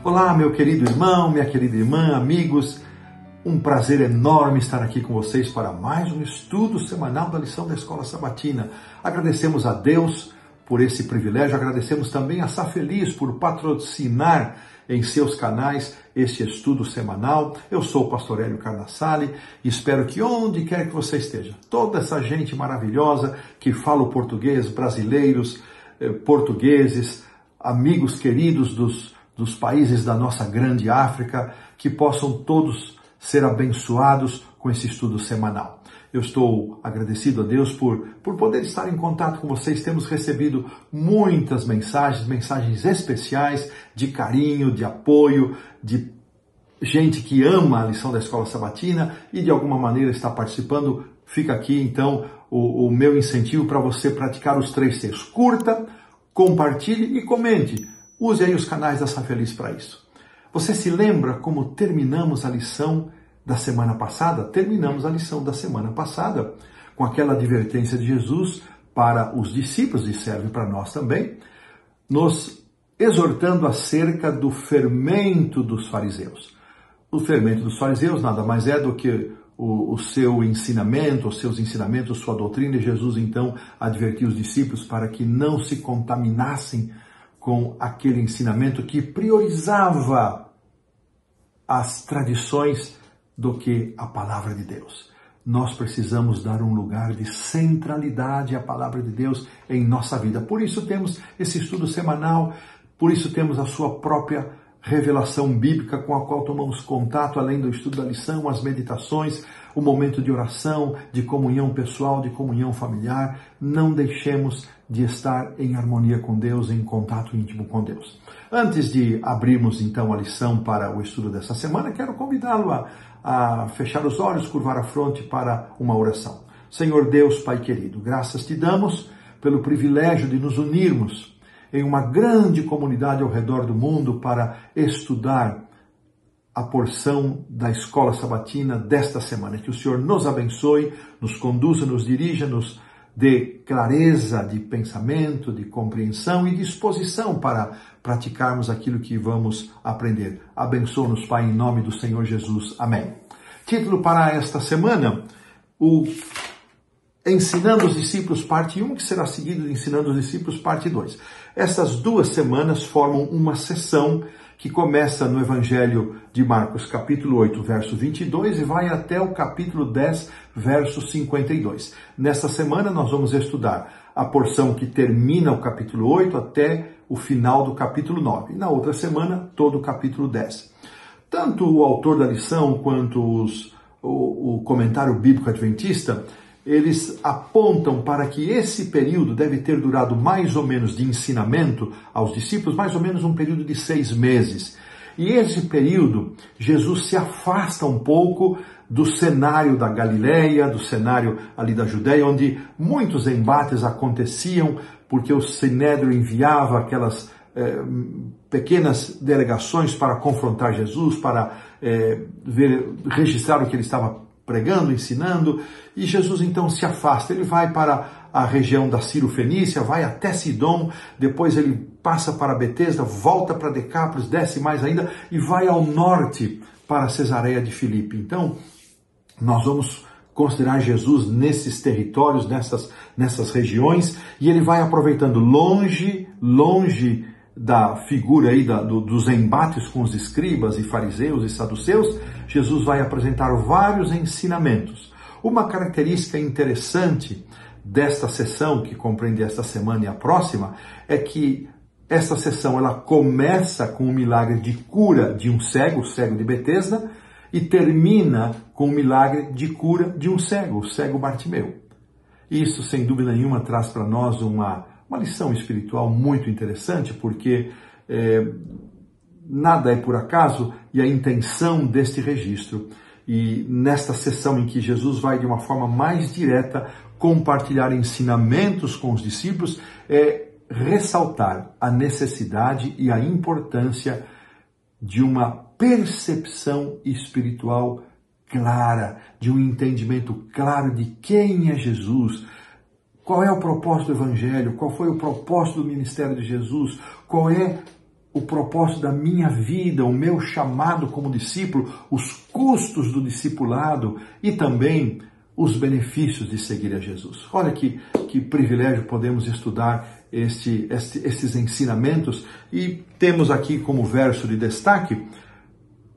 Olá, meu querido irmão, minha querida irmã, amigos. Um prazer enorme estar aqui com vocês para mais um estudo semanal da lição da Escola Sabatina. Agradecemos a Deus por esse privilégio, agradecemos também a Safeliz por patrocinar em seus canais este estudo semanal. Eu sou o pastor Hélio Carnassali e espero que onde quer que você esteja, toda essa gente maravilhosa que fala o português, brasileiros, portugueses, amigos queridos dos países da nossa grande África, que possam todos ser abençoados com esse estudo semanal. Eu estou agradecido a Deus por poder estar em contato com vocês. Temos recebido muitas mensagens especiais de carinho, de apoio, de gente que ama a lição da Escola Sabatina e de alguma maneira está participando. Fica aqui então o meu incentivo para você praticar os 3 Cs. Curta, compartilhe e comente. Use aí os canais da Safeliz para isso. Você se lembra como terminamos a lição da semana passada? Terminamos a lição da semana passada com aquela advertência de Jesus para os discípulos e serve para nós também, nos exortando acerca do fermento dos fariseus. O fermento dos fariseus nada mais é do que o seu ensinamento, os seus ensinamentos, sua doutrina, e Jesus então advertiu os discípulos para que não se contaminassem com aquele ensinamento que priorizava as tradições do que a palavra de Deus. Nós precisamos dar um lugar de centralidade à palavra de Deus em nossa vida. Por isso temos esse estudo semanal, por isso temos a sua própria revelação bíblica com a qual tomamos contato, além do estudo da lição, as meditações, o momento de oração, de comunhão pessoal, de comunhão familiar. Não deixemos de estar em harmonia com Deus, em contato íntimo com Deus. Antes de abrirmos então a lição para o estudo dessa semana, quero convidá-lo a fechar os olhos, curvar a fronte para uma oração. Senhor Deus, Pai querido, graças te damos pelo privilégio de nos unirmos em uma grande comunidade ao redor do mundo para estudar a porção da Escola Sabatina desta semana. Que o Senhor nos abençoe, nos conduza, nos dirija, nos dê clareza de pensamento, de compreensão e disposição para praticarmos aquilo que vamos aprender. Abençoa-nos, Pai, em nome do Senhor Jesus. Amém. Título para esta semana, o Ensinando os Discípulos, parte 1, que será seguido de Ensinando os Discípulos, parte 2. Essas 2 semanas formam uma sessão que começa no Evangelho de Marcos, capítulo 8, verso 22, e vai até o capítulo 10, verso 52. Nessa semana nós vamos estudar a porção que termina o capítulo 8 até o final do capítulo 9. E na outra semana, todo o capítulo 10. Tanto o autor da lição quanto o comentário bíblico adventista, eles apontam para que esse período deve ter durado mais ou menos de ensinamento aos discípulos, mais ou menos um período de 6 meses. E esse período, Jesus se afasta um pouco do cenário da Galileia, do cenário ali da Judeia, onde muitos embates aconteciam, porque o Sinédrio enviava aquelas pequenas delegações para confrontar Jesus, para registrar o que ele estava pregando, ensinando, e Jesus então se afasta. Ele vai para a região da Ciro-Fenícia, vai até Sidom, depois ele passa para Betesda, volta para Decápolis, desce mais ainda e vai ao norte para Cesareia de Filipe. Então, nós vamos considerar Jesus nesses territórios, nessas regiões, e ele vai aproveitando longe da figura aí dos embates com os escribas e fariseus e saduceus. Jesus vai apresentar vários ensinamentos. Uma característica interessante desta sessão, que compreende esta semana e a próxima, é que esta sessão ela começa com o milagre de cura de um cego, o cego de Betesda, e termina com o milagre de cura de um cego, o cego Bartimeu. Isso, sem dúvida nenhuma, traz para nós uma lição espiritual muito interessante, porque nada é por acaso, e a intenção deste registro. E nesta sessão em que Jesus vai de uma forma mais direta compartilhar ensinamentos com os discípulos, é ressaltar a necessidade e a importância de uma percepção espiritual clara, de um entendimento claro de quem é Jesus, qual é o propósito do Evangelho, qual foi o propósito do ministério de Jesus, qual é o propósito da minha vida, o meu chamado como discípulo, os custos do discipulado e também os benefícios de seguir a Jesus. Olha que privilégio podemos estudar esses ensinamentos, e temos aqui como verso de destaque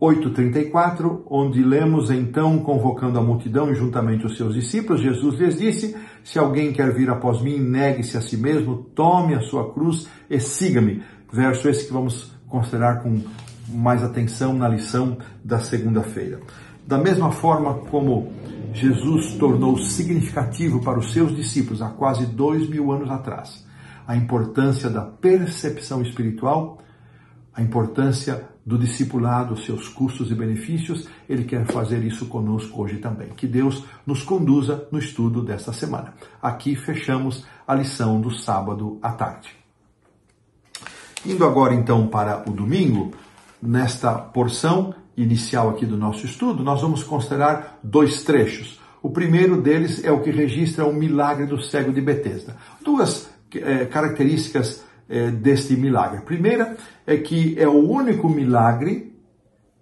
8:34, onde lemos: então, convocando a multidão e juntamente os seus discípulos, Jesus lhes disse: se alguém quer vir após mim, negue-se a si mesmo, tome a sua cruz e siga-me. Verso esse que vamos considerar com mais atenção na lição da segunda-feira. Da mesma forma como Jesus tornou significativo para os seus discípulos há quase 2000 anos atrás a importância da percepção espiritual, a importância do discipulado, seus custos e benefícios, Ele quer fazer isso conosco hoje também. Que Deus nos conduza no estudo desta semana. Aqui fechamos a lição do sábado à tarde. Indo agora então para o domingo, nesta porção inicial aqui do nosso estudo, nós vamos considerar 2 trechos. O primeiro deles é o que registra o milagre do cego de Betesda. Duas características deste milagre. A primeira é que é o único milagre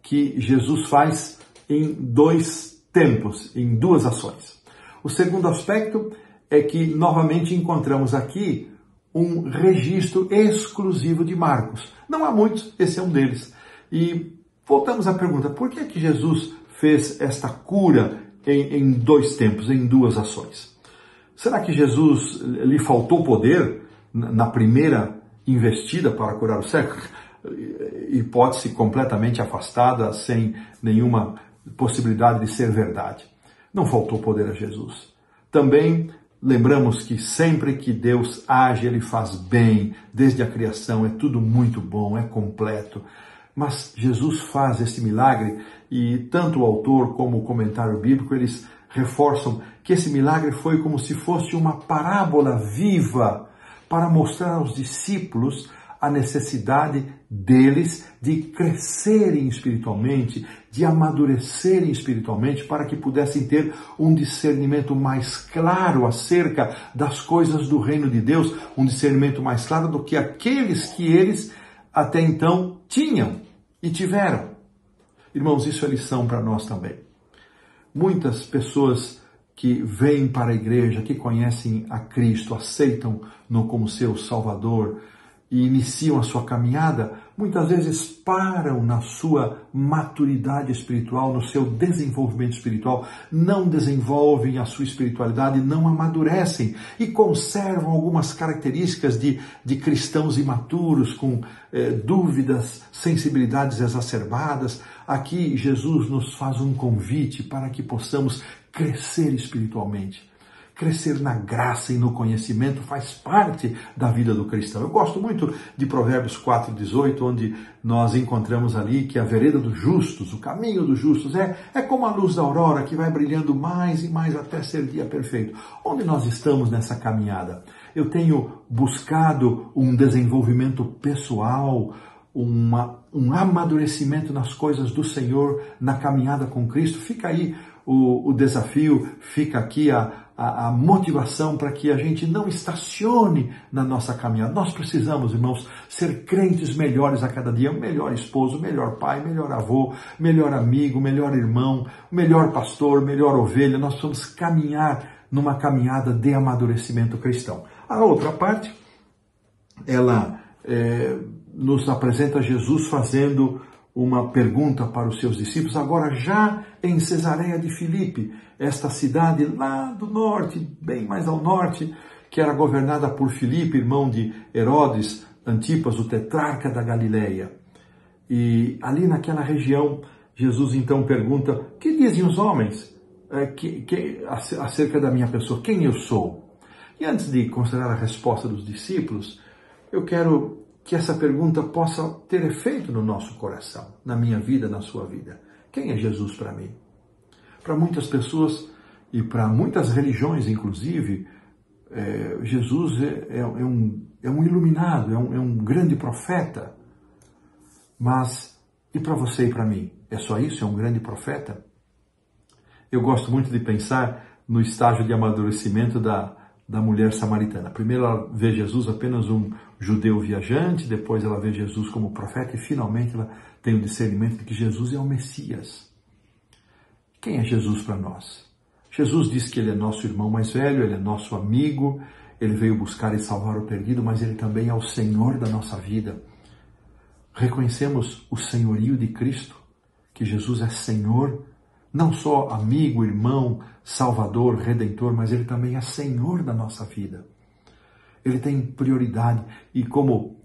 que Jesus faz em 2 tempos, em 2 ações. O segundo aspecto é que novamente encontramos aqui um registro exclusivo de Marcos. Não há muitos, esse é um deles. E voltamos à pergunta: por que é que Jesus fez esta cura em 2 tempos, em 2 ações? Será que Jesus lhe faltou poder na primeira investida para curar o cego? Hipótese completamente afastada, sem nenhuma possibilidade de ser verdade. Não faltou poder a Jesus. Também lembramos que sempre que Deus age, Ele faz bem, desde a criação, é tudo muito bom, é completo. Mas Jesus faz esse milagre e tanto o autor como o comentário bíblico, eles reforçam que esse milagre foi como se fosse uma parábola viva para mostrar aos discípulos a necessidade deles de crescerem espiritualmente, de amadurecerem espiritualmente, para que pudessem ter um discernimento mais claro acerca das coisas do reino de Deus, um discernimento mais claro do que aqueles que eles até então tinham e tiveram. Irmãos, isso é lição para nós também. Muitas pessoas que vêm para a igreja, que conhecem a Cristo, aceitam-no como seu Salvador e iniciam a sua caminhada, muitas vezes param na sua maturidade espiritual, no seu desenvolvimento espiritual, não desenvolvem a sua espiritualidade, não amadurecem e conservam algumas características de cristãos imaturos, com dúvidas, sensibilidades exacerbadas. Aqui Jesus nos faz um convite para que possamos crescer espiritualmente. Crescer na graça e no conhecimento faz parte da vida do cristão. Eu gosto muito de Provérbios 4:18, onde nós encontramos ali que a vereda dos justos, o caminho dos justos, é como a luz da aurora que vai brilhando mais e mais até ser dia perfeito. Onde nós estamos nessa caminhada? Eu tenho buscado um desenvolvimento pessoal, um amadurecimento nas coisas do Senhor, na caminhada com Cristo. Fica aí o desafio, fica aqui a motivação para que a gente não estacione na nossa caminhada. Nós precisamos, irmãos, ser crentes melhores a cada dia, melhor esposo, melhor pai, melhor avô, melhor amigo, melhor irmão, melhor pastor, melhor ovelha. Nós precisamos caminhar numa caminhada de amadurecimento cristão. A outra parte, ela nos apresenta Jesus fazendo uma pergunta para os seus discípulos, agora já em Cesareia de Filipe, esta cidade lá do norte, bem mais ao norte, que era governada por Filipe, irmão de Herodes Antipas, o tetrarca da Galileia. E ali naquela região, Jesus então pergunta: que dizem os homens acerca da minha pessoa? Quem eu sou? E antes de considerar a resposta dos discípulos, eu quero que essa pergunta possa ter efeito no nosso coração, na minha vida, na sua vida. Quem é Jesus para mim? Para muitas pessoas e para muitas religiões, inclusive, Jesus é um iluminado, é um grande profeta. Mas, e para você e para mim? É só isso? É um grande profeta? Eu gosto muito de pensar no estágio de amadurecimento da mulher samaritana. Primeiro ela vê Jesus apenas um judeu viajante, depois ela vê Jesus como profeta e finalmente ela tem o discernimento de que Jesus é o Messias. Quem é Jesus para nós? Jesus diz que ele é nosso irmão mais velho, ele é nosso amigo, ele veio buscar e salvar o perdido, mas ele também é o Senhor da nossa vida. Reconhecemos o senhorio de Cristo, que Jesus é Senhor, não só amigo, irmão, salvador, redentor, mas ele também é Senhor da nossa vida. Ele tem prioridade e como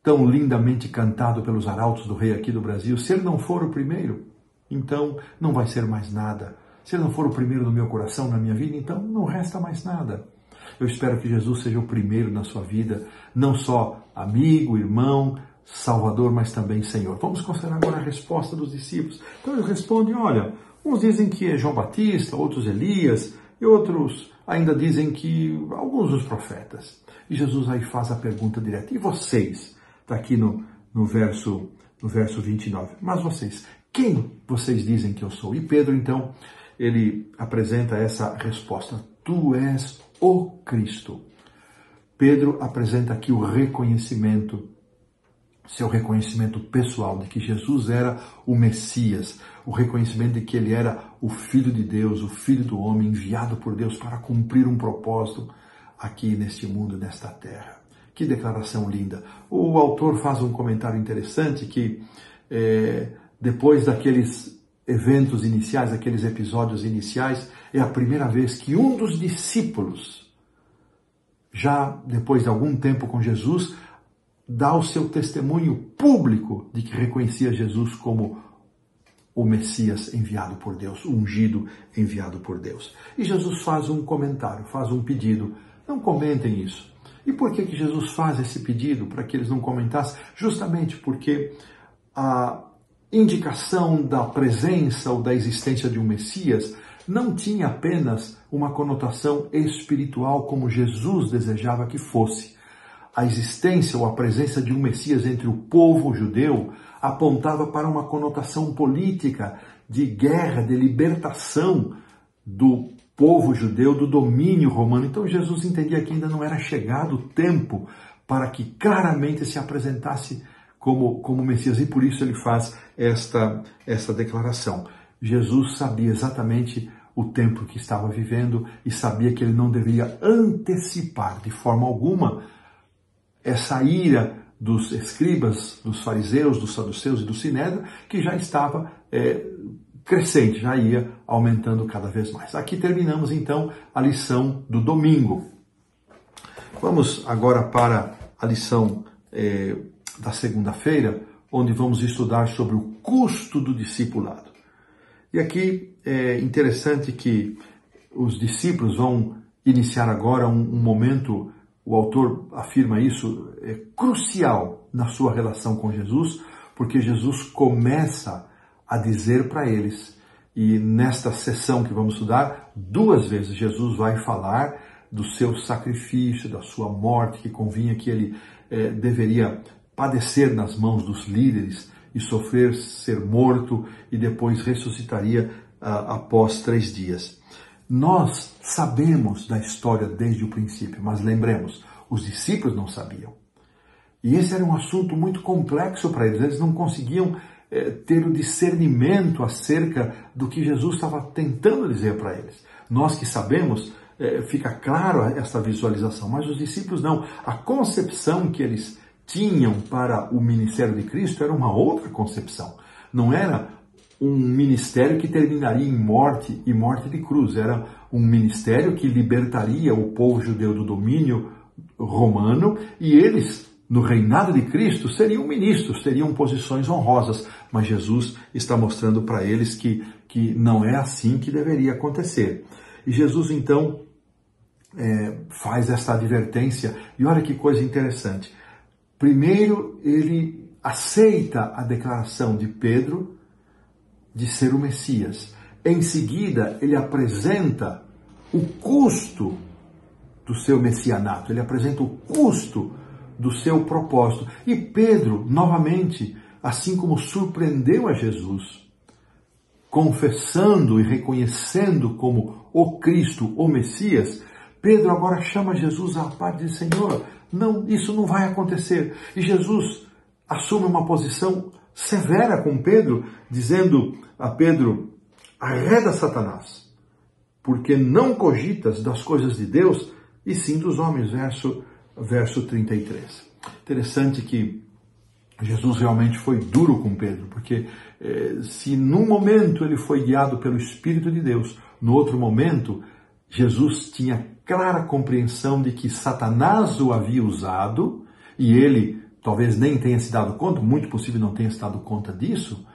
tão lindamente cantado pelos arautos do rei aqui do Brasil, se ele não for o primeiro, então não vai ser mais nada. Se ele não for o primeiro no meu coração, na minha vida, então não resta mais nada. Eu espero que Jesus seja o primeiro na sua vida, não só amigo, irmão, Salvador, mas também Senhor. Vamos considerar agora a resposta dos discípulos. Então eles respondem, olha, uns dizem que é João Batista, outros Elias, e outros ainda dizem que alguns dos profetas. E Jesus aí faz a pergunta direta, e vocês? Está aqui no verso 29. Mas vocês, quem vocês dizem que eu sou? E Pedro, então, ele apresenta essa resposta, tu és o Cristo. Pedro apresenta aqui o reconhecimento, seu reconhecimento pessoal de que Jesus era o Messias, o reconhecimento de que ele era o Filho de Deus, o Filho do homem enviado por Deus para cumprir um propósito aqui neste mundo, nesta terra. Que declaração linda! O autor faz um comentário interessante que depois daqueles eventos iniciais, aqueles episódios iniciais, é a primeira vez que um dos discípulos, já depois de algum tempo com Jesus, dá o seu testemunho público de que reconhecia Jesus como o Messias enviado por Deus, o ungido enviado por Deus. E Jesus faz um comentário, faz um pedido. Não comentem isso. E por que Jesus faz esse pedido para que eles não comentassem? Justamente porque a indicação da presença ou da existência de um Messias não tinha apenas uma conotação espiritual como Jesus desejava que fosse. A existência ou a presença de um Messias entre o povo judeu apontava para uma conotação política de guerra, de libertação do povo judeu do domínio romano. Então Jesus entendia que ainda não era chegado o tempo para que claramente se apresentasse como Messias, e por isso ele faz esta declaração. Jesus sabia exatamente o tempo que estava vivendo e sabia que ele não deveria antecipar de forma alguma essa ira dos escribas, dos fariseus, dos saduceus e do sinédrio, que já estava crescente, já ia aumentando cada vez mais. Aqui terminamos então a lição do domingo. Vamos agora para a lição da segunda-feira, onde vamos estudar sobre o custo do discipulado. E aqui é interessante que os discípulos vão iniciar agora um momento, o autor afirma isso, crucial na sua relação com Jesus, porque Jesus começa a dizer para eles, e nesta sessão que vamos estudar, 2 vezes Jesus vai falar do seu sacrifício, da sua morte, que convinha que ele deveria padecer nas mãos dos líderes e sofrer, ser morto e depois ressuscitaria após 3 dias. Nós sabemos da história desde o princípio, mas lembremos, os discípulos não sabiam. E esse era um assunto muito complexo para eles, eles não conseguiam ter o discernimento acerca do que Jesus estava tentando dizer para eles. Nós que sabemos, fica claro essa visualização, mas os discípulos não. A concepção que eles tinham para o ministério de Cristo era uma outra concepção. Não era um ministério que terminaria em morte e morte de cruz. Era um ministério que libertaria o povo judeu do domínio romano e eles, no reinado de Cristo, seriam ministros, teriam posições honrosas. Mas Jesus está mostrando para eles que não é assim que deveria acontecer. E Jesus, então, faz esta advertência. E olha que coisa interessante. Primeiro, ele aceita a declaração de Pedro de ser o Messias. Em seguida, ele apresenta o custo do seu messianato, ele apresenta o custo do seu propósito. E Pedro, novamente, assim como surpreendeu a Jesus, confessando e reconhecendo como o Cristo, o Messias, Pedro agora chama Jesus à parte e diz: Senhor, não, isso não vai acontecer. E Jesus assume uma posição severa com Pedro, dizendo a Pedro: arreda Satanás, porque não cogitas das coisas de Deus, e sim dos homens. Verso 33. Interessante que Jesus realmente foi duro com Pedro, porque se num momento ele foi guiado pelo Espírito de Deus, no outro momento Jesus tinha clara compreensão de que Satanás o havia usado, e ele talvez nem tenha se dado conta, muito possível não tenha se dado conta disso,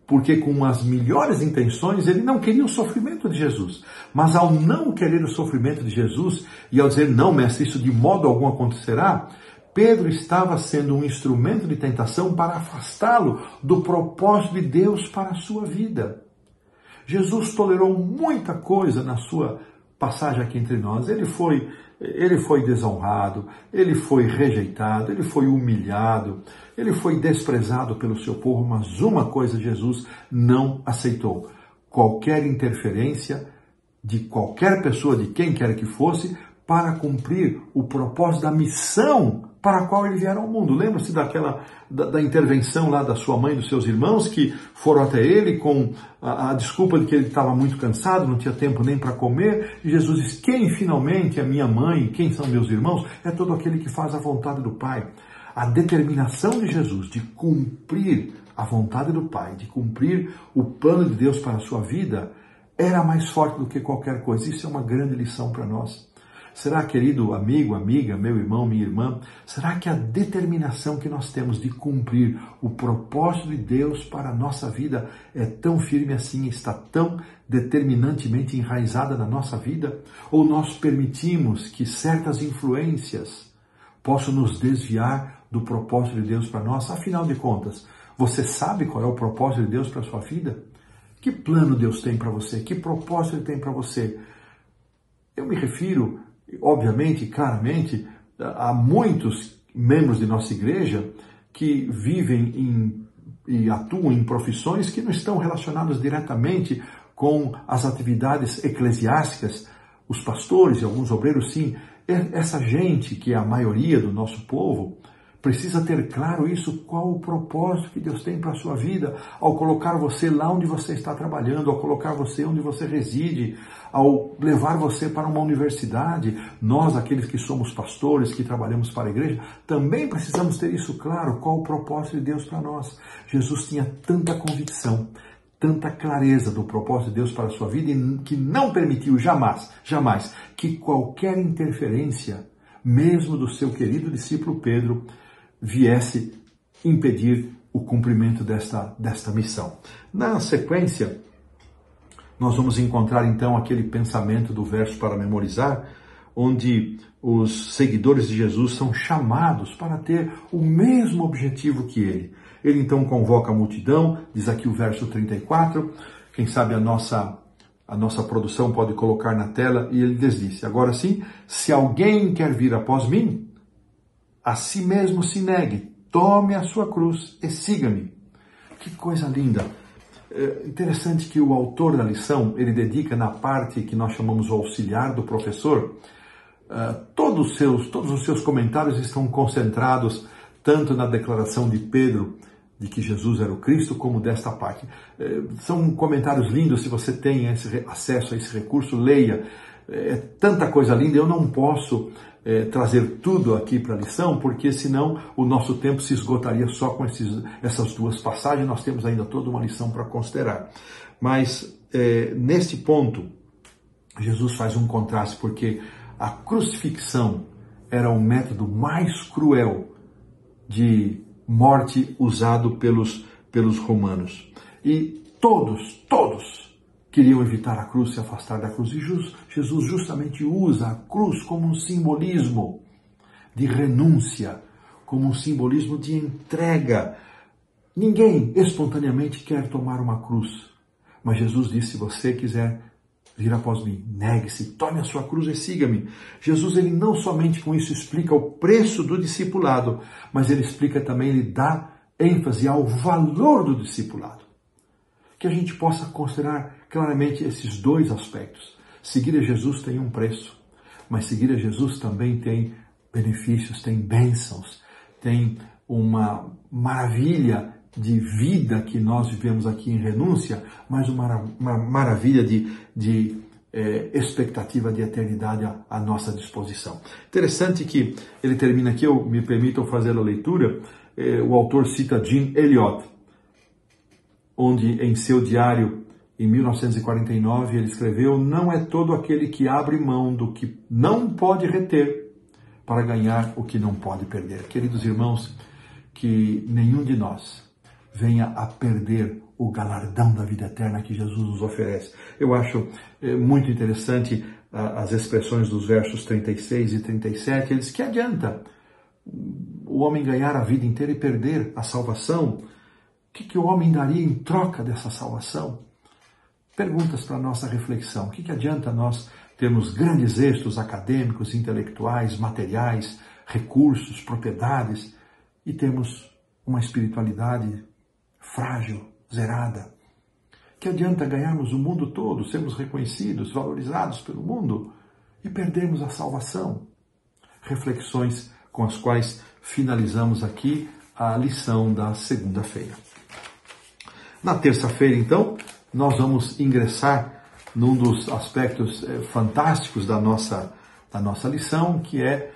porque com as melhores intenções ele não queria o sofrimento de Jesus. Mas ao não querer o sofrimento de Jesus e ao dizer: não, mestre, isso de modo algum acontecerá, Pedro estava sendo um instrumento de tentação para afastá-lo do propósito de Deus para a sua vida. Jesus tolerou muita coisa na sua passagem aqui entre nós. Ele foi desonrado, ele foi rejeitado, ele foi humilhado, ele foi desprezado pelo seu povo, mas uma coisa Jesus não aceitou: qualquer interferência de qualquer pessoa, de quem quer que fosse, para cumprir o propósito da missão para a qual ele viera ao mundo. Lembra-se da intervenção lá da sua mãe e dos seus irmãos, que foram até ele com a desculpa de que ele estava muito cansado, não tinha tempo nem para comer, e Jesus diz: quem finalmente é minha mãe, quem são meus irmãos? É todo aquele que faz a vontade do Pai. A determinação de Jesus de cumprir a vontade do Pai, de cumprir o plano de Deus para a sua vida, era mais forte do que qualquer coisa. Isso é uma grande lição para nós. Será, querido amigo, amiga, meu irmão, minha irmã, será que a determinação que nós temos de cumprir o propósito de Deus para a nossa vida é tão firme assim, está tão determinantemente enraizada na nossa vida? Ou nós permitimos que certas influências possam nos desviar do propósito de Deus para nós? Afinal de contas, você sabe qual é o propósito de Deus para a sua vida? Que plano Deus tem para você? Que propósito Ele tem para você? Eu me refiro, obviamente, claramente, há muitos membros de nossa igreja que vivem e atuam em profissões que não estão relacionadas diretamente com as atividades eclesiásticas. Os pastores e alguns obreiros, sim. Essa gente, que é a maioria do nosso povo, precisa ter claro isso, qual o propósito que Deus tem para a sua vida, ao colocar você lá onde você está trabalhando, ao colocar você onde você reside, ao levar você para uma universidade. Nós, aqueles que somos pastores, que trabalhamos para a igreja, também precisamos ter isso claro, qual o propósito de Deus para nós. Jesus tinha tanta convicção, tanta clareza do propósito de Deus para a sua vida, que não permitiu jamais que qualquer interferência, mesmo do seu querido discípulo Pedro, viesse impedir o cumprimento desta missão. Na sequência, nós vamos encontrar então aquele pensamento do verso para memorizar, onde os seguidores de Jesus são chamados para ter o mesmo objetivo que ele. Ele então convoca a multidão, diz aqui o verso 34, quem sabe a nossa produção pode colocar na tela, e ele lhes disse: agora sim, se alguém quer vir após mim, a si mesmo se negue, tome a sua cruz e siga-me. Que coisa linda! É interessante que o autor da lição, ele dedica na parte que nós chamamos o auxiliar do professor, todos os seus comentários estão concentrados tanto na declaração de Pedro de que Jesus era o Cristo, como desta parte. São comentários lindos, se você tem acesso a esse recurso, leia. É tanta coisa linda, eu não posso trazer tudo aqui para a lição, porque senão o nosso tempo se esgotaria só com essas duas passagens. Nós temos ainda toda uma lição para considerar. Mas neste ponto, Jesus faz um contraste, porque a crucifixão era o método mais cruel de morte usado pelos romanos. E todos queriam evitar a cruz, se afastar da cruz. E Jesus justamente usa a cruz como um simbolismo de renúncia, como um simbolismo de entrega. Ninguém espontaneamente quer tomar uma cruz. Mas Jesus disse: se você quiser vir após mim, negue-se, tome a sua cruz e siga-me. Jesus, ele não somente com isso explica o preço do discipulado, mas ele explica também, ele dá ênfase ao valor do discipulado. Que a gente possa considerar claramente esses dois aspectos. Seguir a Jesus tem um preço, Mas seguir a Jesus também tem benefícios, tem bênçãos, tem uma maravilha de vida que nós vivemos aqui em renúncia, mas uma maravilha de expectativa de eternidade à nossa disposição. Interessante que ele termina aqui, me permitam fazer a leitura, o autor cita Jim Elliot, onde em seu diário, em 1949, ele escreveu: não é todo aquele que abre mão do que não pode reter para ganhar o que não pode perder. Queridos irmãos, que nenhum de nós venha a perder o galardão da vida eterna que Jesus nos oferece. Eu acho muito interessante as expressões dos versos 36 e 37. Ele diz: que adianta o homem ganhar a vida inteira e perder a salvação? O que o homem daria em troca dessa salvação? Perguntas para a nossa reflexão. O que adianta nós termos grandes êxitos acadêmicos, intelectuais, materiais, recursos, propriedades, e termos uma espiritualidade frágil, zerada? Que adianta ganharmos o mundo todo, sermos reconhecidos, valorizados pelo mundo e perdermos a salvação? Reflexões com as quais finalizamos aqui a lição da segunda-feira. Na terça-feira, então, nós vamos ingressar num dos aspectos fantásticos da nossa lição, que é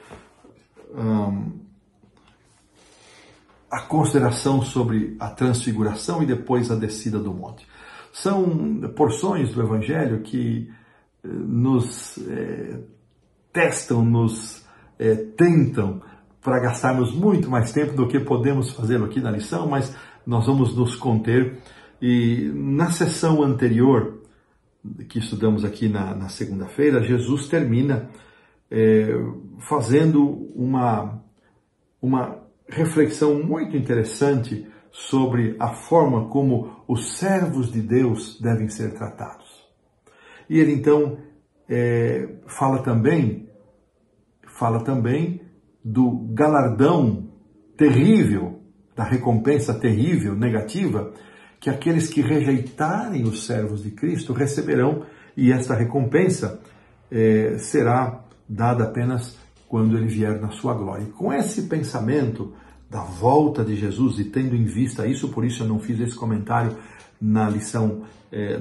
a consideração sobre a transfiguração e depois a descida do monte. São porções do Evangelho que nos testam, nos tentam para gastarmos muito mais tempo do que podemos fazer aqui na lição, mas nós vamos nos conter. E na sessão anterior, que estudamos aqui na segunda-feira, Jesus termina fazendo uma reflexão muito interessante sobre a forma como os servos de Deus devem ser tratados. E ele então fala também do galardão terrível, da recompensa terrível, negativa, que aqueles que rejeitarem os servos de Cristo receberão, e esta recompensa será dada apenas quando ele vier na sua glória. E com esse pensamento da volta de Jesus, e tendo em vista isso, por isso eu não fiz esse comentário na lição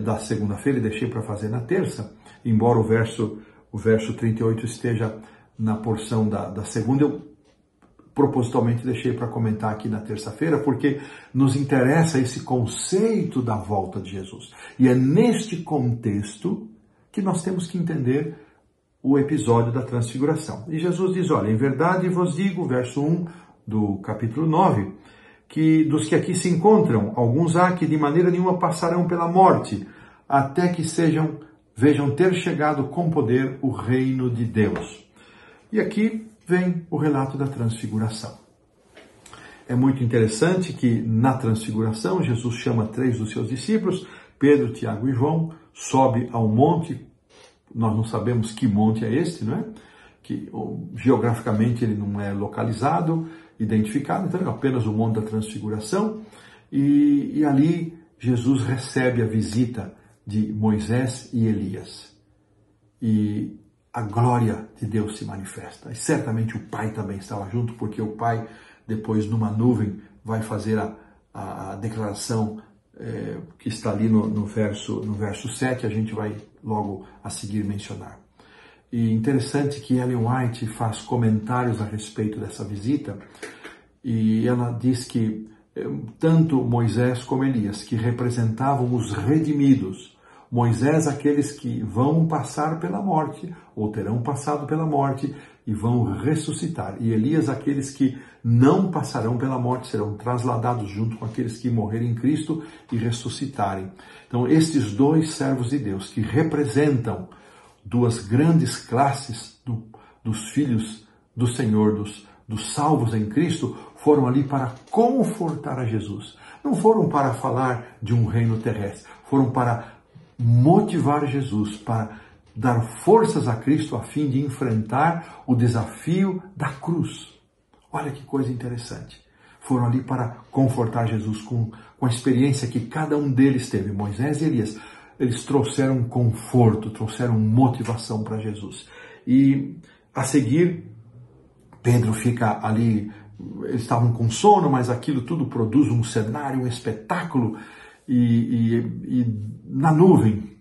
da segunda-feira e deixei para fazer na terça, embora o verso 38 esteja na porção da segunda, eu propositalmente deixei para comentar aqui na terça-feira, porque nos interessa esse conceito da volta de Jesus. E é neste contexto que nós temos que entender o episódio da transfiguração. E Jesus diz: olha, em verdade vos digo, verso 1 do capítulo 9, que dos que aqui se encontram, alguns há que de maneira nenhuma passarão pela morte, até que vejam ter chegado com poder o reino de Deus. E aqui vem o relato da transfiguração. É muito interessante que na transfiguração Jesus chama 3 dos seus discípulos, Pedro, Tiago e João, sobe ao monte. Nós não sabemos que monte é este, não é? Que geograficamente ele não é localizado, identificado, então é apenas o monte da transfiguração. E ali Jesus recebe a visita de Moisés e Elias. E a glória de Deus se manifesta. E certamente o Pai também estava junto, porque o Pai, depois numa nuvem, vai fazer a declaração que está ali no verso 7, a gente vai logo a seguir mencionar. E interessante que Ellen White faz comentários a respeito dessa visita, e ela diz que tanto Moisés como Elias, que representavam os redimidos, Moisés, aqueles que vão passar pela morte, ou terão passado pela morte, e vão ressuscitar. E Elias, aqueles que não passarão pela morte, serão trasladados junto com aqueles que morrerem em Cristo e ressuscitarem. Então, estes dois servos de Deus, que representam duas grandes classes dos filhos do Senhor, dos salvos em Cristo, foram ali para confortar a Jesus. Não foram para falar de um reino terrestre, foram para motivar Jesus, para dar forças a Cristo a fim de enfrentar o desafio da cruz. Olha que coisa interessante. Foram ali para confortar Jesus com a experiência que cada um deles teve. Moisés e Elias, eles trouxeram conforto, trouxeram motivação para Jesus. E a seguir, Pedro fica ali, eles estavam com sono, mas aquilo tudo produz um cenário, um espetáculo, e na nuvem,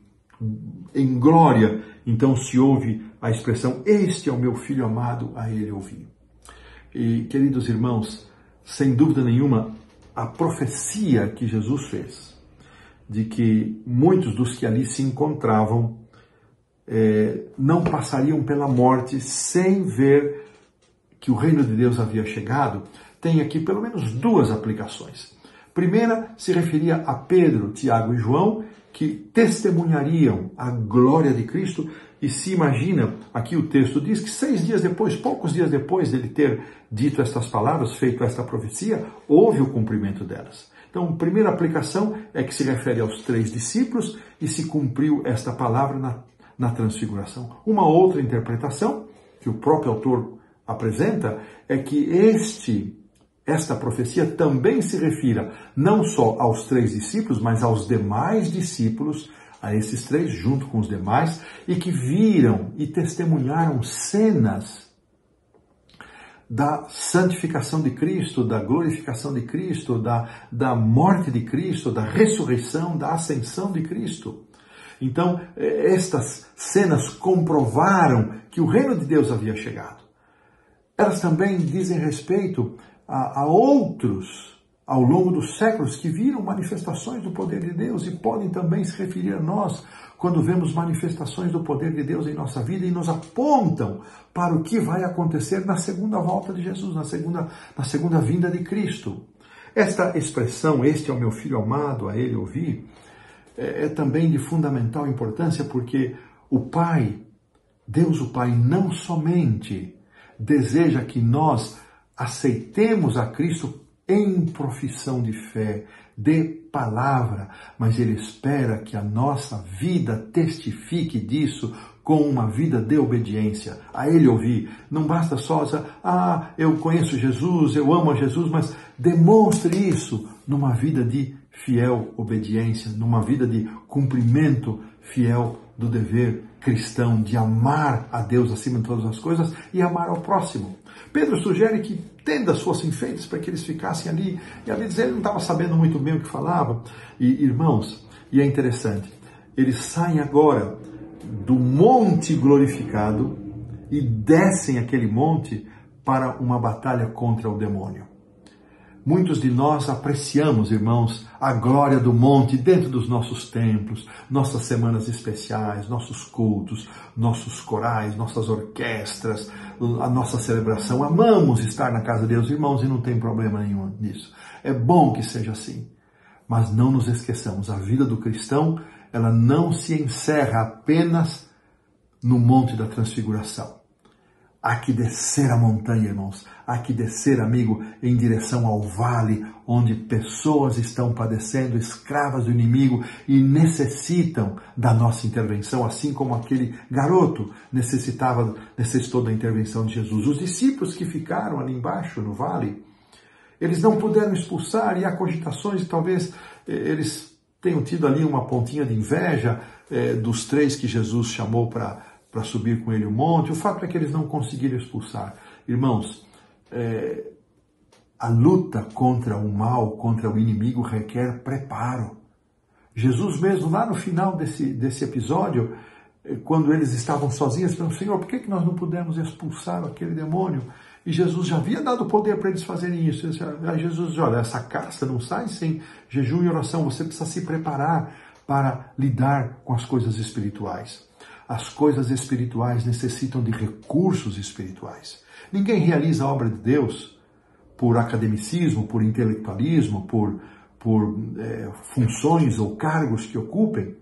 em glória, então se ouve a expressão, este é o meu filho amado, a ele ouvi. E, queridos irmãos, sem dúvida nenhuma, a profecia que Jesus fez, de que muitos dos que ali se encontravam não passariam pela morte sem ver que o reino de Deus havia chegado, tem aqui pelo menos duas aplicações. Primeira se referia a Pedro, Tiago e João, que testemunhariam a glória de Cristo, e se imagina, aqui o texto diz que 6 dias depois, poucos dias depois dele ter dito estas palavras, feito esta profecia, houve o cumprimento delas. Então, a primeira aplicação é que se refere aos 3 discípulos e se cumpriu esta palavra na transfiguração. Uma outra interpretação, que o próprio autor apresenta, é que esta profecia também se refira não só aos 3 discípulos, mas aos demais discípulos, a esses 3 junto com os demais, e que viram e testemunharam cenas da santificação de Cristo, da glorificação de Cristo, da morte de Cristo, da ressurreição, da ascensão de Cristo. Então, estas cenas comprovaram que o reino de Deus havia chegado. Elas também dizem respeito a outros ao longo dos séculos que viram manifestações do poder de Deus e podem também se referir a nós quando vemos manifestações do poder de Deus em nossa vida e nos apontam para o que vai acontecer na segunda volta de Jesus, na segunda vinda de Cristo. Esta expressão, este é o meu filho amado, a ele ouvi, é também de fundamental importância porque o Pai, Deus o Pai, não somente deseja que nós aceitemos a Cristo em profissão de fé, de palavra, mas Ele espera que a nossa vida testifique disso com uma vida de obediência. A Ele ouvir. Não basta só dizer, eu conheço Jesus, eu amo a Jesus, mas demonstre isso numa vida de fiel obediência, numa vida de cumprimento fiel do dever cristão, de amar a Deus acima de todas as coisas e amar ao próximo. Pedro sugere que tendas fossem feitas para que eles ficassem ali. E ali diz, ele não estava sabendo muito bem o que falava. E, irmãos, e é interessante, eles saem agora do monte glorificado e descem aquele monte para uma batalha contra o demônio. Muitos de nós apreciamos, irmãos, a glória do monte dentro dos nossos templos, nossas semanas especiais, nossos cultos, nossos corais, nossas orquestras, a nossa celebração. Amamos estar na casa de Deus, irmãos, e não tem problema nenhum nisso. É bom que seja assim. Mas não nos esqueçamos, a vida do cristão, ela não se encerra apenas no Monte da Transfiguração. Há que descer a montanha, irmãos. Há que descer, amigo, em direção ao vale, onde pessoas estão padecendo, escravas do inimigo e necessitam da nossa intervenção, assim como aquele garoto necessitou da intervenção de Jesus. Os discípulos que ficaram ali embaixo, no vale, eles não puderam expulsar, e há cogitações, talvez eles tenham tido ali uma pontinha de inveja dos 3 que Jesus chamou para subir com ele o monte. O fato é que eles não conseguiram expulsar. Irmãos, a luta contra o mal, contra o inimigo, requer preparo. Jesus mesmo, lá no final desse episódio, quando eles estavam sozinhos, falou, Senhor, por que nós não pudemos expulsar aquele demônio? E Jesus já havia dado poder para eles fazerem isso. Aí Jesus diz, olha, essa casta não sai sem jejum e oração. Você precisa se preparar para lidar com as coisas espirituais. As coisas espirituais necessitam de recursos espirituais. Ninguém realiza a obra de Deus por academicismo, por intelectualismo, por funções ou cargos que ocupem.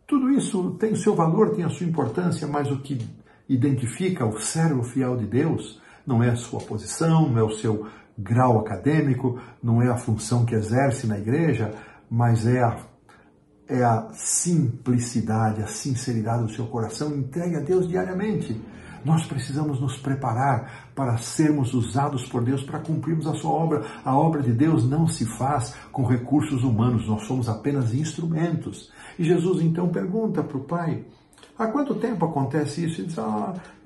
Tudo isso tem o seu valor, tem a sua importância, mas o que identifica o servo fiel de Deus não é a sua posição, não é o seu grau acadêmico, não é a função que exerce na igreja, mas é a simplicidade, a sinceridade do seu coração entregue a Deus diariamente. Nós precisamos nos preparar para sermos usados por Deus, para cumprirmos a sua obra. A obra de Deus não se faz com recursos humanos, nós somos apenas instrumentos. E Jesus então pergunta para o Pai, Há quanto tempo acontece isso? Ele diz,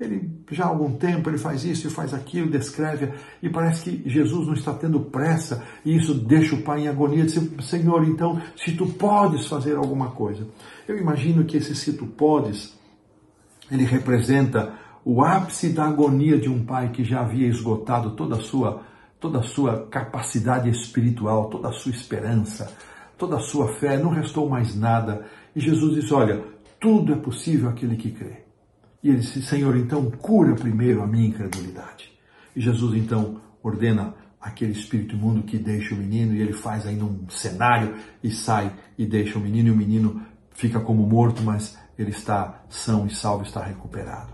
ele já há algum tempo ele faz isso e faz aquilo, descreve, e parece que Jesus não está tendo pressa, e isso deixa o pai em agonia, diz, Senhor, então, se tu podes fazer alguma coisa. Eu imagino que esse se tu podes, ele representa o ápice da agonia de um pai que já havia esgotado toda a sua capacidade espiritual, toda a sua esperança, toda a sua fé, não restou mais nada. E Jesus diz, olha, tudo é possível àquele que crê. E ele disse, Senhor, então cura primeiro a minha incredulidade. E Jesus então ordena aquele espírito imundo que deixa o menino, e ele faz ainda um cenário e sai e deixa o menino, e o menino fica como morto, mas ele está são e salvo, está recuperado.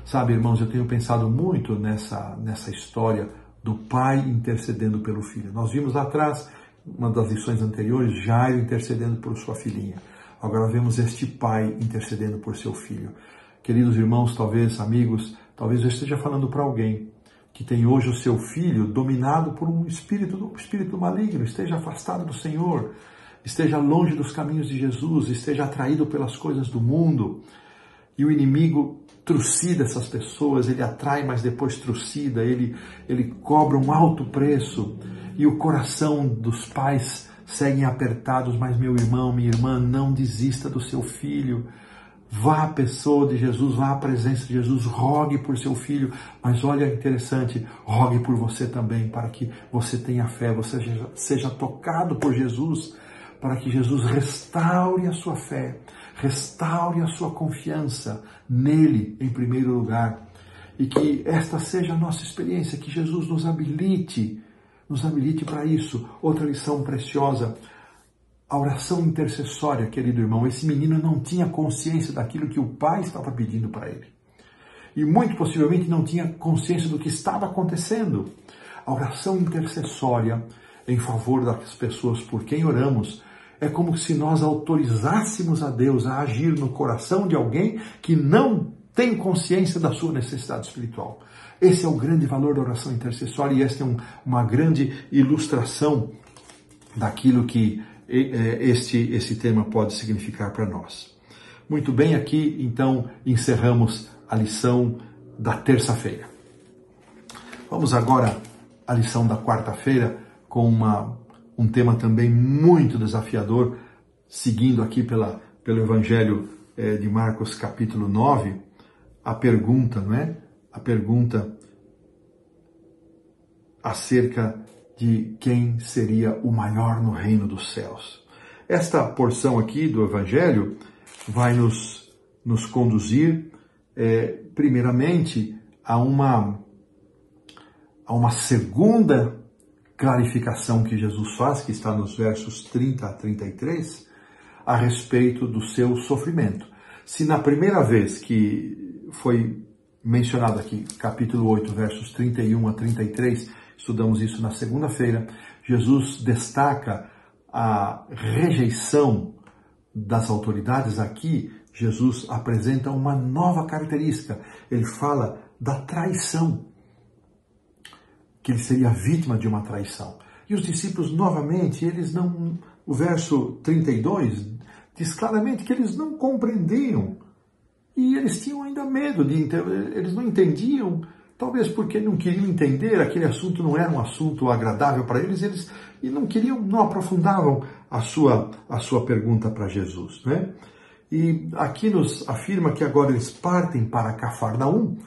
Sabe, irmãos, eu tenho pensado muito nessa história do pai intercedendo pelo filho. Nós vimos lá atrás, uma das lições anteriores, Jairo intercedendo por sua filhinha. Agora vemos este pai intercedendo por seu filho. Queridos irmãos, talvez amigos, talvez eu esteja falando para alguém que tem hoje o seu filho dominado por um espírito maligno, esteja afastado do Senhor, esteja longe dos caminhos de Jesus, esteja atraído pelas coisas do mundo, e o inimigo trucida essas pessoas, ele atrai, mas depois trucida, ele cobra um alto preço, e o coração dos pais seguem apertados. Mas meu irmão, minha irmã, não desista do seu filho. Vá à pessoa de Jesus, vá à presença de Jesus, rogue por seu filho. Mas olha, interessante, rogue por você também, para que você tenha fé, você seja tocado por Jesus, para que Jesus restaure a sua fé, restaure a sua confiança nele em primeiro lugar. E que esta seja a nossa experiência, que Jesus nos habilite para isso. Outra lição preciosa, a oração intercessória, querido irmão. Esse menino não tinha consciência daquilo que o pai estava pedindo para ele. E muito possivelmente não tinha consciência do que estava acontecendo. A oração intercessória em favor das pessoas por quem oramos é como se nós autorizássemos a Deus a agir no coração de alguém que não tem consciência da sua necessidade espiritual. Esse é o grande valor da oração intercessória, e esta é uma grande ilustração daquilo que esse tema pode significar para nós. Muito bem, aqui então encerramos a lição da terça-feira. Vamos agora à lição da quarta-feira com um tema também muito desafiador, seguindo aqui pelo Evangelho de Marcos capítulo 9, a pergunta, não é? A pergunta acerca de quem seria o maior no reino dos céus. Esta porção aqui do Evangelho vai nos conduzir, primeiramente, a uma segunda clarificação que Jesus faz, que está nos versos 30 a 33, a respeito do seu sofrimento. Se na primeira vez que foi mencionado aqui, capítulo 8, versos 31 a 33, estudamos isso na segunda-feira, Jesus destaca a rejeição das autoridades. Aqui, Jesus apresenta uma nova característica. Ele fala da traição, que ele seria vítima de uma traição. E os discípulos, novamente, o verso 32 diz claramente que eles não compreendiam. E eles tinham ainda medo eles não entendiam, talvez porque não queriam entender, aquele assunto não era um assunto agradável para eles, e não aprofundavam a sua pergunta para Jesus, né? E aqui nos afirma que agora eles partem para Cafarnaum,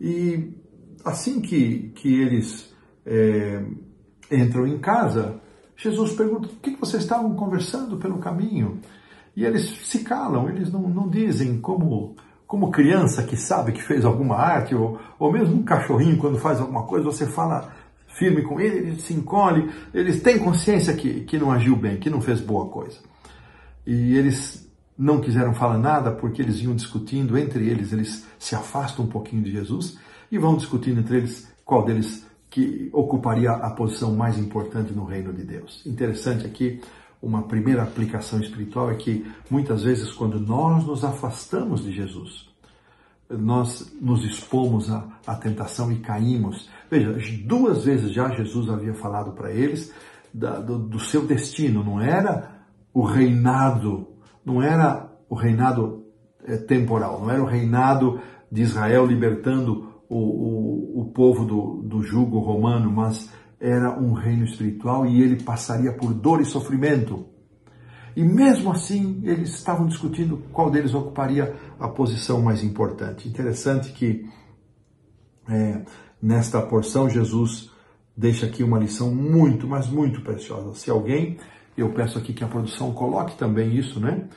e assim que eles entram em casa, Jesus pergunta: o que vocês estavam conversando pelo caminho? E eles se calam, eles não dizem, como criança que sabe que fez alguma arte, ou mesmo um cachorrinho quando faz alguma coisa, você fala firme com ele se encolhe, eles têm consciência que não agiu bem, que não fez boa coisa. E eles não quiseram falar nada porque eles iam discutindo entre eles se afastam um pouquinho de Jesus e vão discutindo entre eles qual deles que ocuparia a posição mais importante no reino de Deus. Interessante aqui, uma primeira aplicação espiritual é que muitas vezes quando nós nos afastamos de Jesus, nós nos expomos à tentação e caímos. Veja, 2 vezes já Jesus havia falado para eles do seu destino. Não era o reinado temporal, não era o reinado de Israel libertando o povo do jugo romano, mas era um reino espiritual e ele passaria por dor e sofrimento. E mesmo assim, eles estavam discutindo qual deles ocuparia a posição mais importante. Interessante que nesta porção Jesus deixa aqui uma lição muito, mas muito preciosa. Se alguém, eu peço aqui que a produção coloque também isso, né?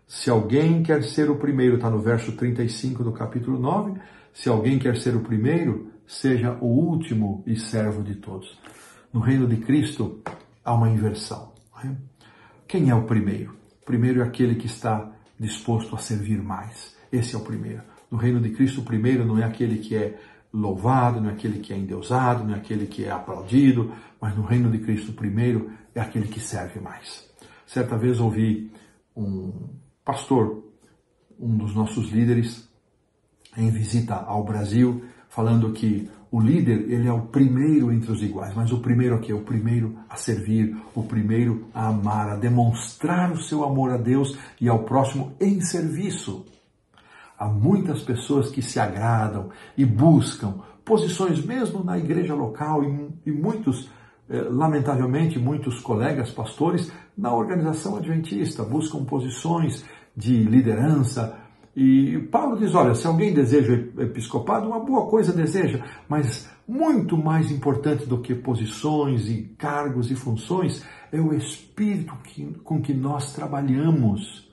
Se alguém quer ser o primeiro, está no verso 35 do capítulo 9, se alguém quer ser o primeiro, seja o último e servo de todos. No reino de Cristo há uma inversão. Né? Quem é o primeiro? O primeiro é aquele que está disposto a servir mais. Esse é o primeiro. No reino de Cristo, o primeiro não é aquele que é louvado, não é aquele que é endeusado, não é aquele que é aplaudido, mas no reino de Cristo, o primeiro é aquele que serve mais. Certa vez ouvi um pastor, um dos nossos líderes, em visita ao Brasil, falando que o líder, ele é o primeiro entre os iguais, mas o primeiro aqui é o primeiro a servir, o primeiro a amar, a demonstrar o seu amor a Deus e ao próximo em serviço. Há muitas pessoas que se agradam e buscam posições mesmo na igreja local e muitos, lamentavelmente, muitos colegas pastores na organização adventista buscam posições de liderança. E Paulo diz, olha, se alguém deseja episcopado, uma boa coisa deseja, mas muito mais importante do que posições e cargos e funções é o espírito com que nós trabalhamos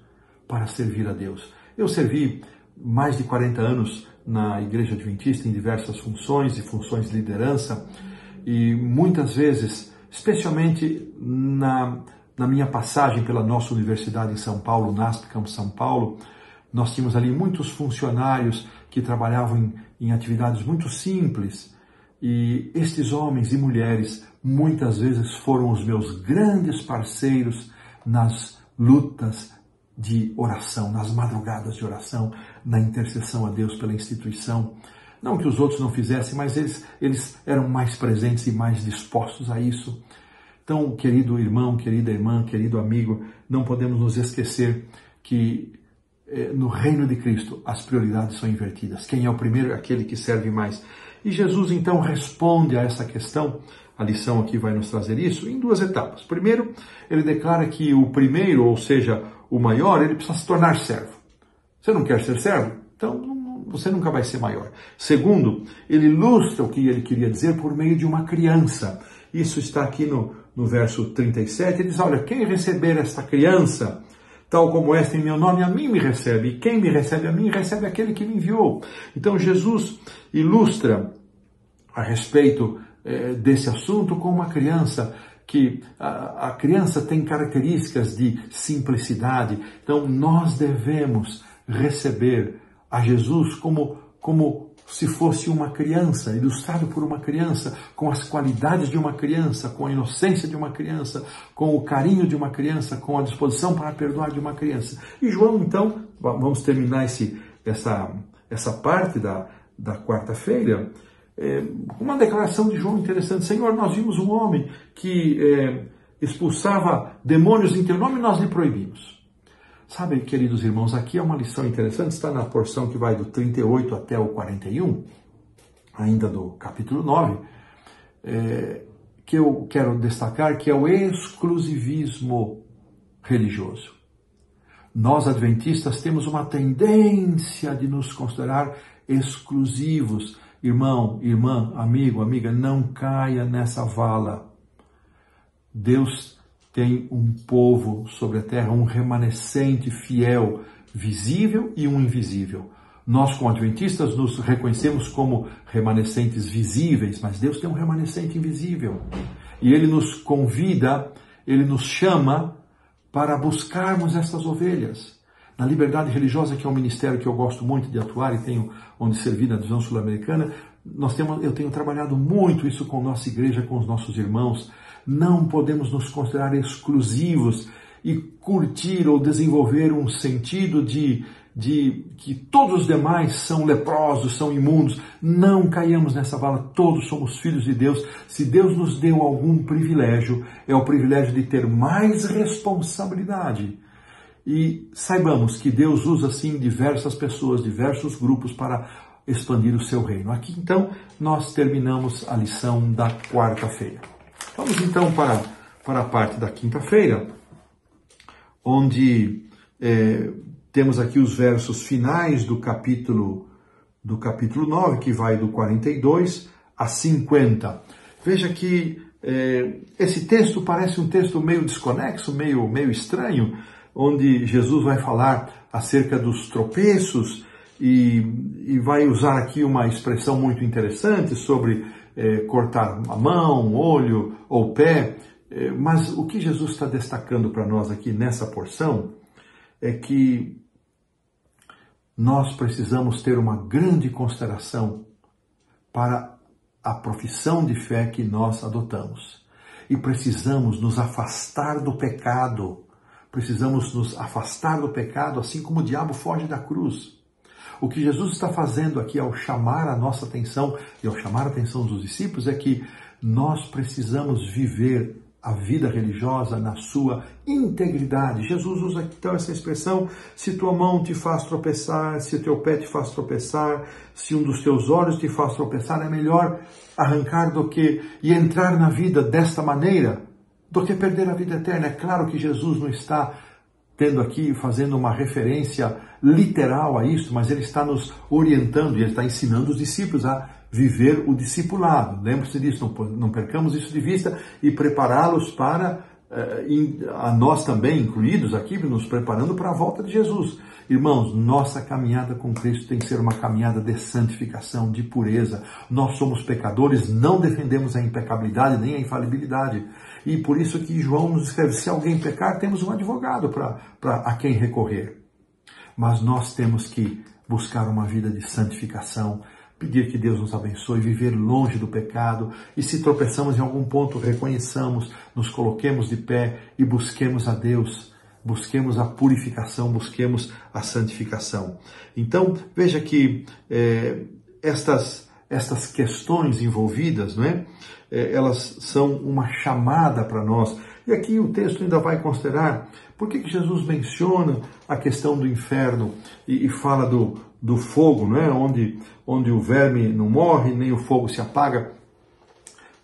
para servir a Deus. Eu servi mais de 40 anos na Igreja Adventista em diversas funções e funções de liderança e muitas vezes, especialmente na minha passagem pela nossa universidade em São Paulo, NASP Campus São Paulo, nós tínhamos ali muitos funcionários que trabalhavam em atividades muito simples e estes homens e mulheres muitas vezes foram os meus grandes parceiros nas lutas de oração, nas madrugadas de oração, na intercessão a Deus pela instituição. Não que os outros não fizessem, mas eles eram mais presentes e mais dispostos a isso. Então, querido irmão, querida irmã, querido amigo, não podemos nos esquecer que no reino de Cristo as prioridades são invertidas. Quem é o primeiro é aquele que serve mais. E Jesus então responde a essa questão, a lição aqui vai nos trazer isso, em duas etapas. Primeiro, ele declara que o primeiro, ou seja, o maior, ele precisa se tornar servo. Você não quer ser servo? Então você nunca vai ser maior. Segundo, ele ilustra o que ele queria dizer por meio de uma criança. Isso está aqui no verso 37, ele diz, olha, quem receber esta criança, tal como esta em meu nome, a mim me recebe. E quem me recebe a mim, recebe aquele que me enviou. Então Jesus ilustra a respeito desse assunto com uma criança, que a criança tem características de simplicidade. Então nós devemos receber a Jesus como se fosse uma criança, ilustrado por uma criança, com as qualidades de uma criança, com a inocência de uma criança, com o carinho de uma criança, com a disposição para perdoar de uma criança. E João, então, vamos terminar essa parte da quarta-feira, uma declaração de João interessante. Senhor, nós vimos um homem que expulsava demônios em teu nome e nós lhe proibimos. Sabe, queridos irmãos, aqui é uma lição interessante, está na porção que vai do 38 até o 41, ainda do capítulo 9, que eu quero destacar, que é o exclusivismo religioso. Nós, adventistas, temos uma tendência de nos considerar exclusivos. Irmão, irmã, amigo, amiga, não caia nessa vala. Deus tem um povo sobre a terra, um remanescente fiel, visível e um invisível. Nós, como adventistas, nos reconhecemos como remanescentes visíveis, mas Deus tem um remanescente invisível. E Ele nos convida, Ele nos chama para buscarmos essas ovelhas. Na liberdade religiosa, que é um ministério que eu gosto muito de atuar e tenho onde servir na divisão sul-americana, eu tenho trabalhado muito isso com nossa igreja, com os nossos irmãos. Não podemos nos considerar exclusivos e curtir ou desenvolver um sentido de que todos os demais são leprosos, são imundos. Não caiamos nessa vala, todos somos filhos de Deus. Se Deus nos deu algum privilégio, é o privilégio de ter mais responsabilidade. E saibamos que Deus usa, sim, diversas pessoas, diversos grupos para expandir o seu reino. Aqui, então, nós terminamos a lição da quarta-feira. Vamos, então, para a parte da quinta-feira, onde temos aqui os versos finais do capítulo 9, que vai do 42 a 50. Veja que esse texto parece um texto meio desconexo, meio estranho, onde Jesus vai falar acerca dos tropeços e vai usar aqui uma expressão muito interessante sobre cortar a mão, olho ou pé. Mas o que Jesus está destacando para nós aqui nessa porção é que nós precisamos ter uma grande consideração para a profissão de fé que nós adotamos. E precisamos nos afastar do pecado. Precisamos nos afastar do pecado, assim como o diabo foge da cruz. O que Jesus está fazendo aqui ao chamar a nossa atenção e ao chamar a atenção dos discípulos é que nós precisamos viver a vida religiosa na sua integridade. Jesus usa então essa expressão: se tua mão te faz tropeçar, se o teu pé te faz tropeçar, se um dos teus olhos te faz tropeçar, é melhor arrancar e entrar na vida desta maneira do que perder a vida eterna. É claro que Jesus não está fazendo uma referência literal a isso, mas ele está nos orientando e ele está ensinando os discípulos a viver o discipulado. Lembre-se disso, não percamos isso de vista e prepará-los para, a nós também incluídos aqui, nos preparando para a volta de Jesus. Irmãos, nossa caminhada com Cristo tem que ser uma caminhada de santificação, de pureza. Nós somos pecadores, não defendemos a impecabilidade nem a infalibilidade. E por isso que João nos escreve: se alguém pecar, temos um advogado a quem recorrer. Mas nós temos que buscar uma vida de santificação, pedir que Deus nos abençoe, viver longe do pecado, e se tropeçamos em algum ponto, reconheçamos, nos coloquemos de pé e busquemos a Deus, busquemos a purificação, busquemos a santificação. Então, veja que estas questões envolvidas, não é? Elas são uma chamada para nós. E aqui o texto ainda vai considerar por que Jesus menciona a questão do inferno e fala do fogo, não é? Onde o verme não morre, nem o fogo se apaga.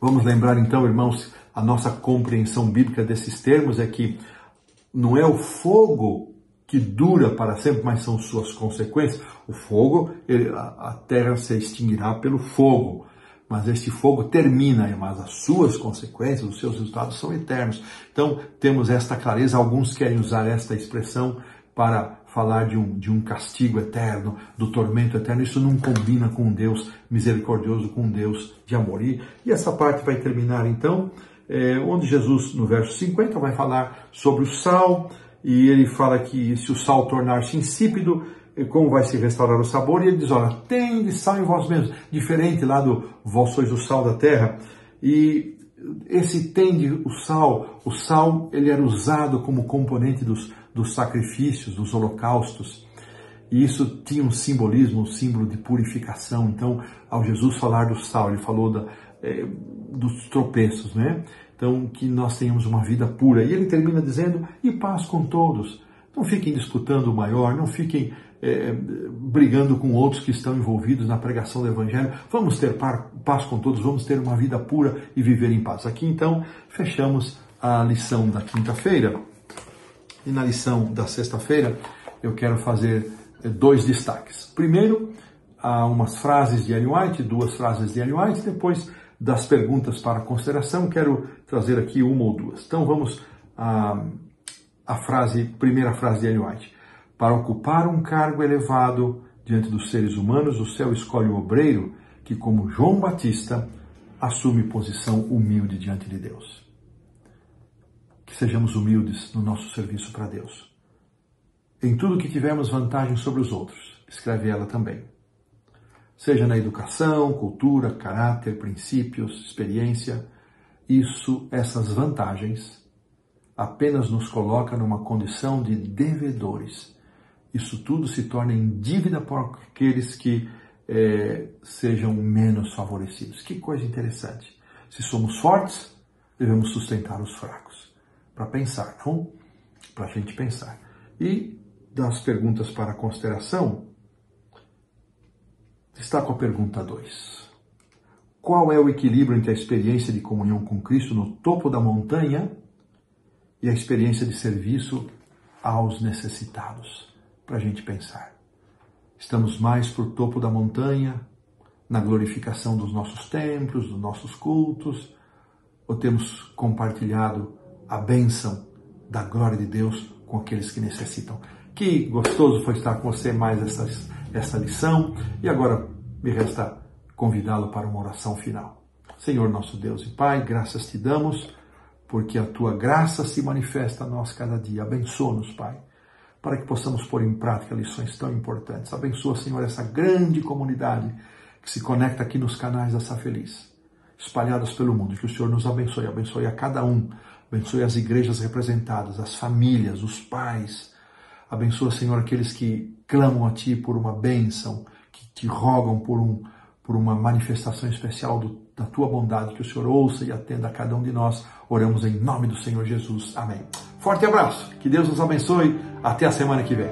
Vamos lembrar então, irmãos, a nossa compreensão bíblica desses termos é que não é o fogo que dura para sempre, mas são suas consequências. O fogo, a terra se extinguirá pelo fogo, mas este fogo termina, mas as suas consequências, os seus resultados são eternos. Então, temos esta clareza. Alguns querem usar esta expressão para falar de um castigo eterno, do tormento eterno. Isso não combina com um Deus misericordioso, com um Deus de amor. E essa parte vai terminar, então, onde Jesus, no verso 50, vai falar sobre o sal, e ele fala que se o sal tornar-se insípido, como vai se restaurar o sabor? E ele diz: olha, tende sal em vós mesmos, diferente lá do vós sois o sal da terra. E esse tende o sal ele era usado como componente dos sacrifícios, dos holocaustos, e isso tinha um simbolismo, um símbolo de purificação. Então, ao Jesus falar do sal, ele falou dos tropeços, né? Então, que nós tenhamos uma vida pura. E ele termina dizendo: e paz com todos. Não fiquem disputando o maior, não fiquem brigando com outros que estão envolvidos na pregação do Evangelho. Vamos ter paz com todos, vamos ter uma vida pura e viver em paz. Aqui, então, fechamos a lição da quinta-feira. E na lição da sexta-feira, eu quero fazer 2 destaques. Primeiro, há umas frases de Ellen White, 2 frases de Ellen White. Depois das perguntas para consideração, quero trazer aqui 1 ou 2. Então, vamos à primeira frase de Ellen White. Para ocupar um cargo elevado diante dos seres humanos, o céu escolhe um obreiro que, como João Batista, assume posição humilde diante de Deus. Que sejamos humildes no nosso serviço para Deus. Em tudo que tivermos vantagem sobre os outros, escreve ela também. Seja na educação, cultura, caráter, princípios, experiência, essas vantagens apenas nos coloca numa condição de devedores. Isso tudo se torna em dívida por aqueles que sejam menos favorecidos. Que coisa interessante. Se somos fortes, devemos sustentar os fracos. Para pensar, não? Para a gente pensar. E das perguntas para consideração, destaco a pergunta 2. Qual é o equilíbrio entre a experiência de comunhão com Cristo no topo da montanha e a experiência de serviço aos necessitados? Para a gente pensar. Estamos mais para o topo da montanha, na glorificação dos nossos templos, dos nossos cultos, ou temos compartilhado a bênção da glória de Deus com aqueles que necessitam? Que gostoso foi estar com você mais essa lição, e agora me resta convidá-lo para uma oração final. Senhor nosso Deus e Pai, graças te damos, porque a tua graça se manifesta a nós cada dia. Abençoa-nos, Pai, para que possamos pôr em prática lições tão importantes. Abençoa, Senhor, essa grande comunidade que se conecta aqui nos canais da Sá Feliz, espalhados pelo mundo. Que o Senhor nos abençoe, abençoe a cada um, abençoe as igrejas representadas, as famílias, os pais. Abençoa, Senhor, aqueles que clamam a Ti por uma bênção, que te rogam por uma manifestação especial da Tua bondade. Que o Senhor ouça e atenda a cada um de nós. Oramos em nome do Senhor Jesus. Amém. Forte abraço. Que Deus nos abençoe. Até a semana que vem.